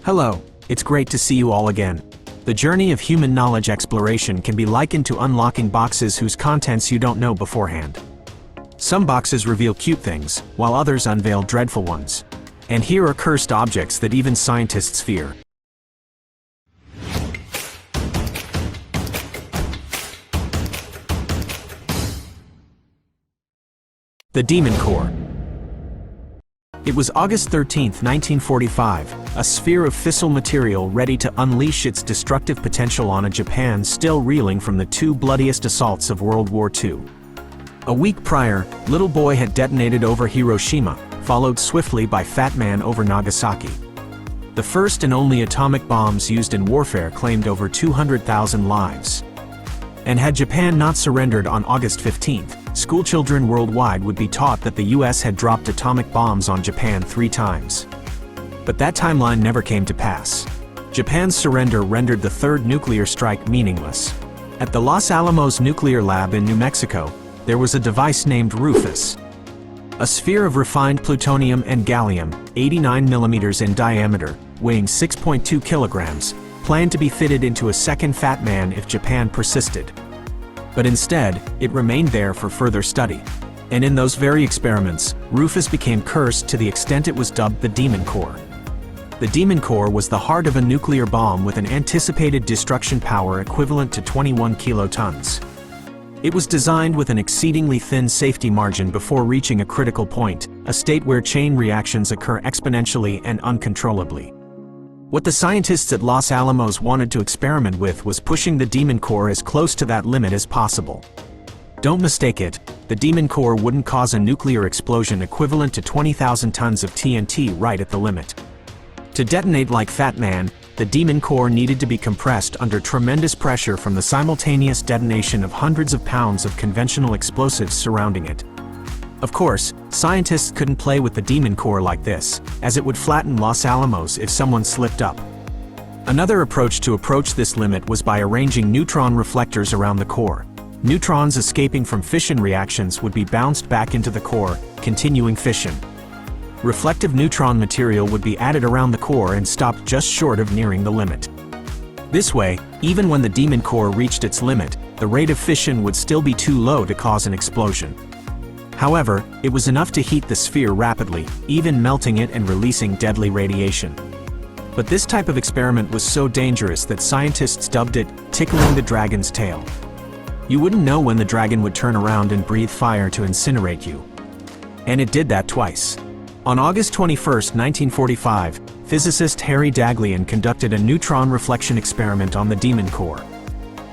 Hello, it's great to see you all again. The journey of human knowledge exploration can be likened to unlocking boxes whose contents you don't know beforehand. Some boxes reveal cute things, while others unveil dreadful ones. And here are cursed objects that even scientists fear. The Demon Core. It was August 13, 1945, a sphere of fissile material ready to unleash its destructive potential on a Japan still reeling from the two bloodiest assaults of World War II. A week prior, Little Boy had detonated over Hiroshima, followed swiftly by Fat Man over Nagasaki. The first and only atomic bombs used in warfare claimed over 200,000 lives. And had Japan not surrendered on August 15th, schoolchildren worldwide would be taught that the US had dropped atomic bombs on Japan 3 times. But that timeline never came to pass. Japan's surrender rendered the third nuclear strike meaningless. At the Los Alamos nuclear lab in New Mexico, there was a device named Rufus. A sphere of refined plutonium and gallium, 89 millimeters in diameter, weighing 6.2 kilograms, planned to be fitted into a second Fat Man if Japan persisted. But instead, it remained there for further study. And in those very experiments, Rufus became cursed to the extent it was dubbed the Demon Core. The Demon Core was the heart of a nuclear bomb with an anticipated destruction power equivalent to 21 kilotons. It was designed with an exceedingly thin safety margin before reaching a critical point, a state where chain reactions occur exponentially and uncontrollably. What the scientists at Los Alamos wanted to experiment with was pushing the Demon Core as close to that limit as possible. Don't mistake it, the Demon Core wouldn't cause a nuclear explosion equivalent to 20,000 tons of TNT right at the limit. To detonate like Fat Man, the Demon Core needed to be compressed under tremendous pressure from the simultaneous detonation of hundreds of pounds of conventional explosives surrounding it. Of course, scientists couldn't play with the Demon Core like this, as it would flatten Los Alamos if someone slipped up. Another approach to approach this limit was by arranging neutron reflectors around the core. Neutrons escaping from fission reactions would be bounced back into the core, continuing fission. Reflective neutron material would be added around the core and stopped just short of nearing the limit. This way, even when the Demon Core reached its limit, the rate of fission would still be too low to cause an explosion. However, it was enough to heat the sphere rapidly, even melting it and releasing deadly radiation. But this type of experiment was so dangerous that scientists dubbed it tickling the dragon's tail. You wouldn't know when the dragon would turn around and breathe fire to incinerate you. And it did that twice. On August 21, 1945, physicist Harry Daghlian conducted a neutron reflection experiment on the Demon Core.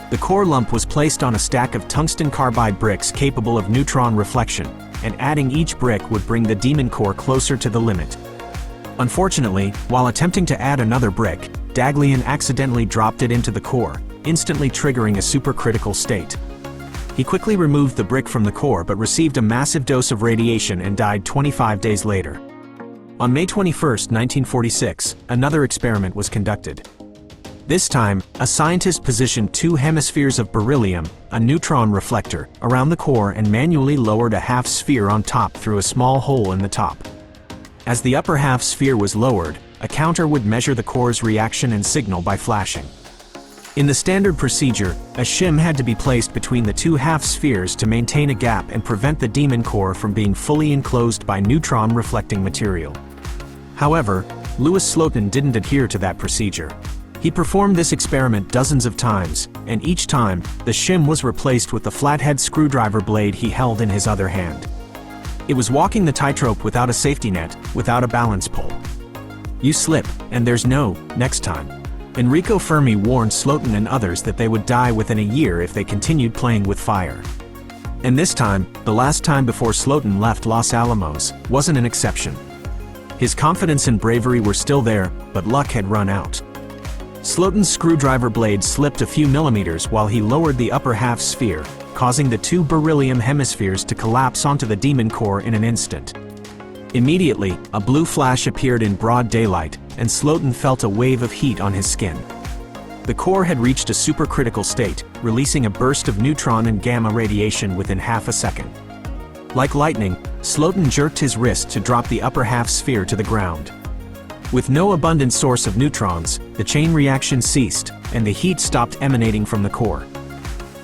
The core lump was placed on a stack of tungsten carbide bricks capable of neutron reflection, and adding each brick would bring the Demon Core closer to the limit. Unfortunately, while attempting to add another brick, Daghlian accidentally dropped it into the core, instantly triggering a supercritical state. He quickly removed the brick from the core but received a massive dose of radiation and died 25 days later. On May 21, 1946, another experiment was conducted. This time, a scientist positioned 2 hemispheres of beryllium, a neutron reflector, around the core and manually lowered a half sphere on top through a small hole in the top. As the upper half sphere was lowered, a counter would measure the core's reaction and signal by flashing. In the standard procedure, a shim had to be placed between the 2 half spheres to maintain a gap and prevent the Demon Core from being fully enclosed by neutron reflecting material. However, Louis Slotin didn't adhere to that procedure. He performed this experiment dozens of times, and each time, the shim was replaced with the flathead screwdriver blade he held in his other hand. It was walking the tightrope without a safety net, without a balance pole. You slip, and there's no next time. Enrico Fermi warned Slotin and others that they would die within a year if they continued playing with fire. And this time, the last time before Slotin left Los Alamos, wasn't an exception. His confidence and bravery were still there, but luck had run out. Slotin's screwdriver blade slipped a few millimeters while he lowered the upper half sphere, causing the 2 beryllium hemispheres to collapse onto the Demon Core in an instant. Immediately, a blue flash appeared in broad daylight, and Slotin felt a wave of heat on his skin. The core had reached a supercritical state, releasing a burst of neutron and gamma radiation within half a second. Like lightning, Slotin jerked his wrist to drop the upper half sphere to the ground. With no abundant source of neutrons, the chain reaction ceased, and the heat stopped emanating from the core.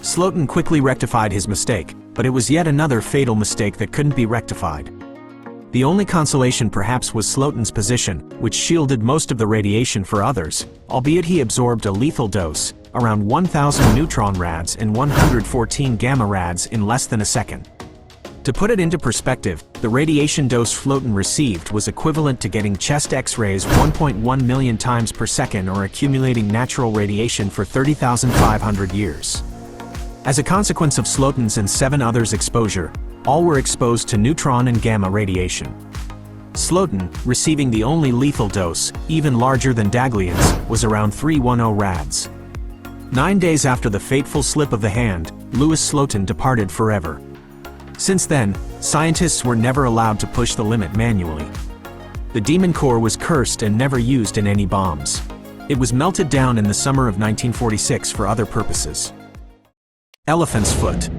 Slotin quickly rectified his mistake, but it was yet another fatal mistake that couldn't be rectified. The only consolation perhaps was Slotin's position, which shielded most of the radiation for others, albeit he absorbed a lethal dose, around 1,000 neutron rads and 114 gamma rads in less than a second. To put it into perspective, the radiation dose Slotin received was equivalent to getting chest X-rays 1.1 million times per second or accumulating natural radiation for 30,500 years. As a consequence of Slotin's and 7 others' exposure, all were exposed to neutron and gamma radiation. Slotin, receiving the only lethal dose, even larger than Daglian's, was around 310 rads. 9 days after the fateful slip of the hand, Louis Slotin departed forever. Since then, scientists were never allowed to push the limit manually. The Demon Core was cursed and never used in any bombs. It was melted down in the summer of 1946 for other purposes. Elephant's foot.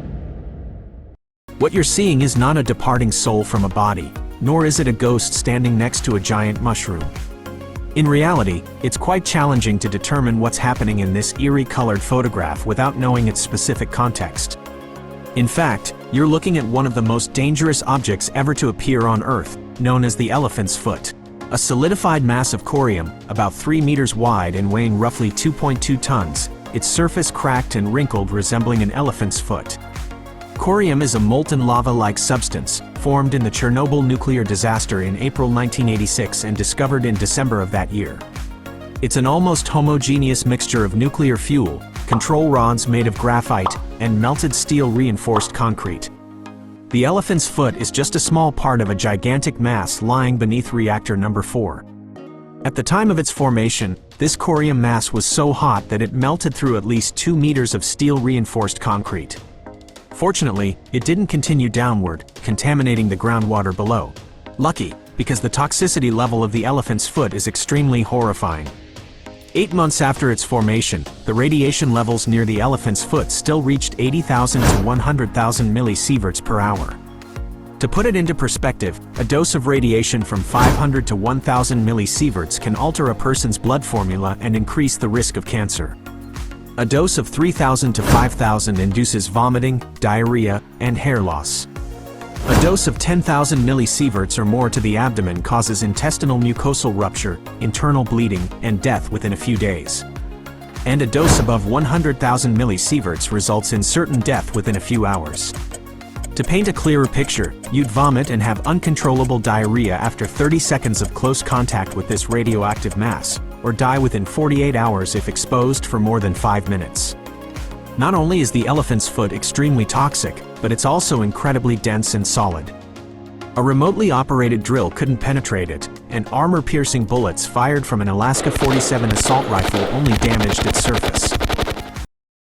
What you're seeing is not a departing soul from a body, nor is it a ghost standing next to a giant mushroom. In reality, it's quite challenging to determine what's happening in this eerie colored photograph without knowing its specific context. In fact, you're looking at one of the most dangerous objects ever to appear on Earth, known as the elephant's foot. A solidified mass of corium, about 3 meters wide and weighing roughly 2.2 tons, its surface cracked and wrinkled resembling an elephant's foot. Corium is a molten lava-like substance, formed in the Chernobyl nuclear disaster in April 1986 and discovered in December of that year. It's an almost homogeneous mixture of nuclear fuel, control rods made of graphite, and melted steel-reinforced concrete. The elephant's foot is just a small part of a gigantic mass lying beneath reactor number 4. At the time of its formation, this corium mass was so hot that it melted through at least 2 meters of steel-reinforced concrete. Fortunately, it didn't continue downward, contaminating the groundwater below. Lucky, because the toxicity level of the elephant's foot is extremely horrifying. 8 months after its formation, the radiation levels near the elephant's foot still reached 80,000 to 100,000 millisieverts per hour. To put it into perspective, a dose of radiation from 500 to 1,000 millisieverts can alter a person's blood formula and increase the risk of cancer. A dose of 3,000 to 5,000 induces vomiting, diarrhea, and hair loss. A dose of 10,000 millisieverts or more to the abdomen causes intestinal mucosal rupture, internal bleeding, and death within a few days. And a dose above 100,000 millisieverts results in certain death within a few hours. To paint a clearer picture, you'd vomit and have uncontrollable diarrhea after 30 seconds of close contact with this radioactive mass, or die within 48 hours if exposed for more than 5 minutes. Not only is the elephant's foot extremely toxic, but it's also incredibly dense and solid. A remotely operated drill couldn't penetrate it, and armor-piercing bullets fired from an Alaska 47 assault rifle only damaged its surface.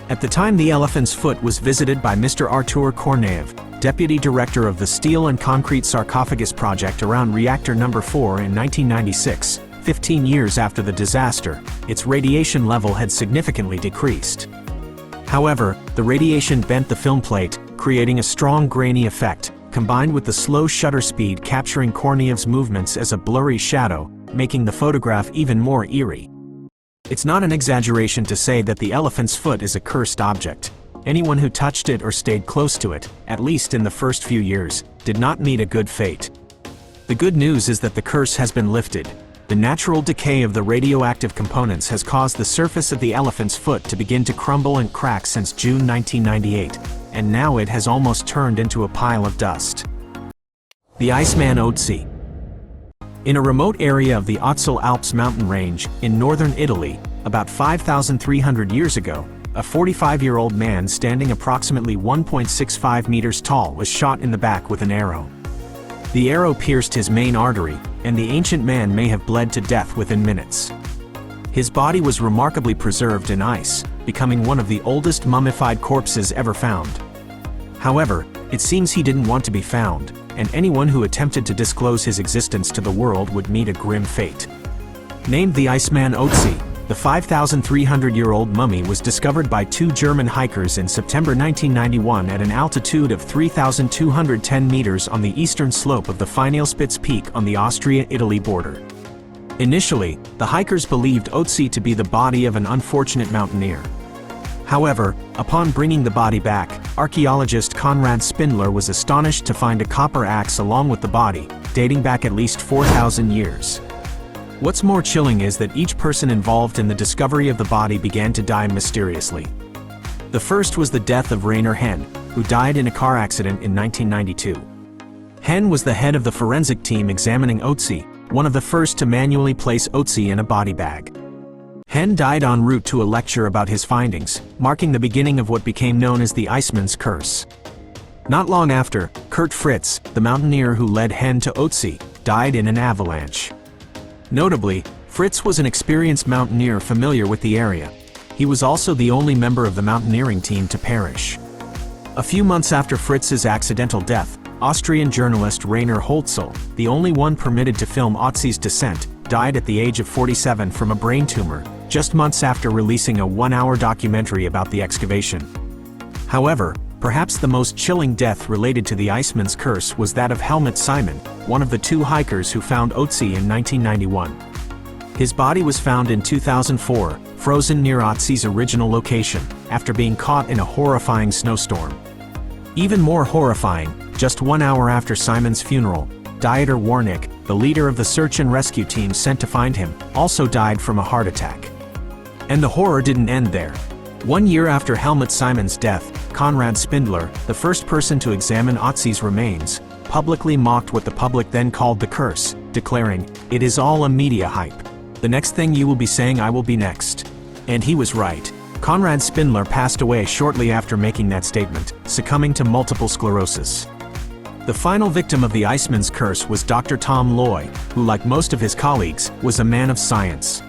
At the time the elephant's foot was visited by Mr. Artur Korneev, deputy director of the Steel and Concrete Sarcophagus Project around reactor number 4 in 1996, 15 years after the disaster, its radiation level had significantly decreased. However, the radiation bent the film plate, creating a strong grainy effect, combined with the slow shutter speed capturing Korneev's movements as a blurry shadow, making the photograph even more eerie. It's not an exaggeration to say that the elephant's foot is a cursed object. Anyone who touched it or stayed close to it, at least in the first few years, did not meet a good fate. The good news is that the curse has been lifted. The natural decay of the radioactive components has caused the surface of the elephant's foot to begin to crumble and crack since June 1998, and now it has almost turned into a pile of dust. The Iceman Otzi. In a remote area of the Ötztal Alps mountain range, in northern Italy, about 5,300 years ago, a 45-year-old man standing approximately 1.65 meters tall was shot in the back with an arrow. The arrow pierced his main artery, and the ancient man may have bled to death within minutes. His body was remarkably preserved in ice, becoming one of the oldest mummified corpses ever found. However, it seems he didn't want to be found, and anyone who attempted to disclose his existence to the world would meet a grim fate. Named the Iceman Otzi, the 5,300-year-old mummy was discovered by 2 German hikers in September 1991 at an altitude of 3,210 meters on the eastern slope of the Finalspitz Peak on the Austria-Italy border. Initially, the hikers believed Otzi to be the body of an unfortunate mountaineer. However, upon bringing the body back, archaeologist Konrad Spindler was astonished to find a copper axe along with the body, dating back at least 4,000 years. What's more chilling is that each person involved in the discovery of the body began to die mysteriously. The first was the death of Rainer Henn, who died in a car accident in 1992. Henn was the head of the forensic team examining Otzi, one of the first to manually place Otzi in a body bag. Henn died en route to a lecture about his findings, marking the beginning of what became known as the Iceman's Curse. Not long after, Kurt Fritz, the mountaineer who led Henn to Otzi, died in an avalanche. Notably, Fritz was an experienced mountaineer familiar with the area. He was also the only member of the mountaineering team to perish. A few months after Fritz's accidental death, Austrian journalist Rainer Holzel, the only one permitted to film Otzi's descent, died at the age of 47 from a brain tumor, just months after releasing a one-hour documentary about the excavation. However, perhaps the most chilling death related to the Iceman's Curse was that of Helmut Simon, one of the two hikers who found Otzi in 1991. His body was found in 2004, frozen near Otzi's original location, after being caught in a horrifying snowstorm. Even more horrifying, just 1 hour after Simon's funeral, Dieter Warnick, the leader of the search and rescue team sent to find him, also died from a heart attack. And the horror didn't end there. 1 year after Helmut Simon's death, Konrad Spindler, the first person to examine Otzi's remains, publicly mocked what the public then called the curse, declaring, "It is all a media hype. The next thing you will be saying I will be next." And he was right. Konrad Spindler passed away shortly after making that statement, succumbing to multiple sclerosis. The final victim of the Iceman's Curse was Dr. Tom Loy, who, like most of his colleagues, was a man of science.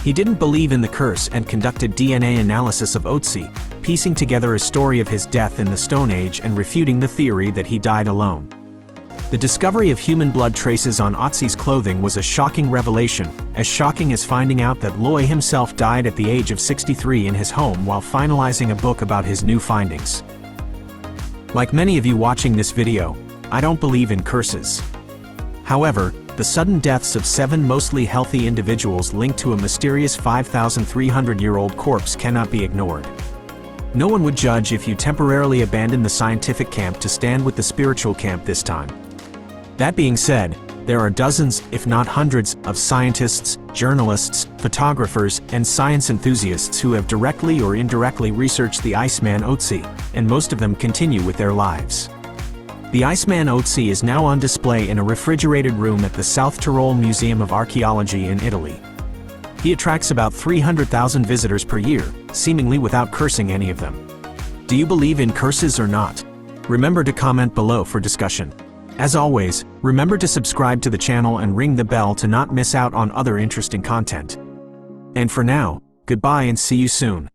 He didn't believe in the curse and conducted DNA analysis of Otzi, piecing together a story of his death in the Stone Age and refuting the theory that he died alone. The discovery of human blood traces on Otzi's clothing was a shocking revelation, as shocking as finding out that Loy himself died at the age of 63 in his home while finalizing a book about his new findings. Like many of you watching this video, I don't believe in curses. However, the sudden deaths of 7 mostly healthy individuals linked to a mysterious 5,300-year-old corpse cannot be ignored. No one would judge if you temporarily abandoned the scientific camp to stand with the spiritual camp this time. That being said, there are dozens, if not hundreds, of scientists, journalists, photographers, and science enthusiasts who have directly or indirectly researched the Iceman Otzi, and most of them continue with their lives. The Iceman Otzi is now on display in a refrigerated room at the South Tyrol Museum of Archaeology in Italy. He attracts about 300,000 visitors per year, seemingly without cursing any of them. Do you believe in curses or not? Remember to comment below for discussion. As always, remember to subscribe to the channel and ring the bell to not miss out on other interesting content. And for now, goodbye and see you soon.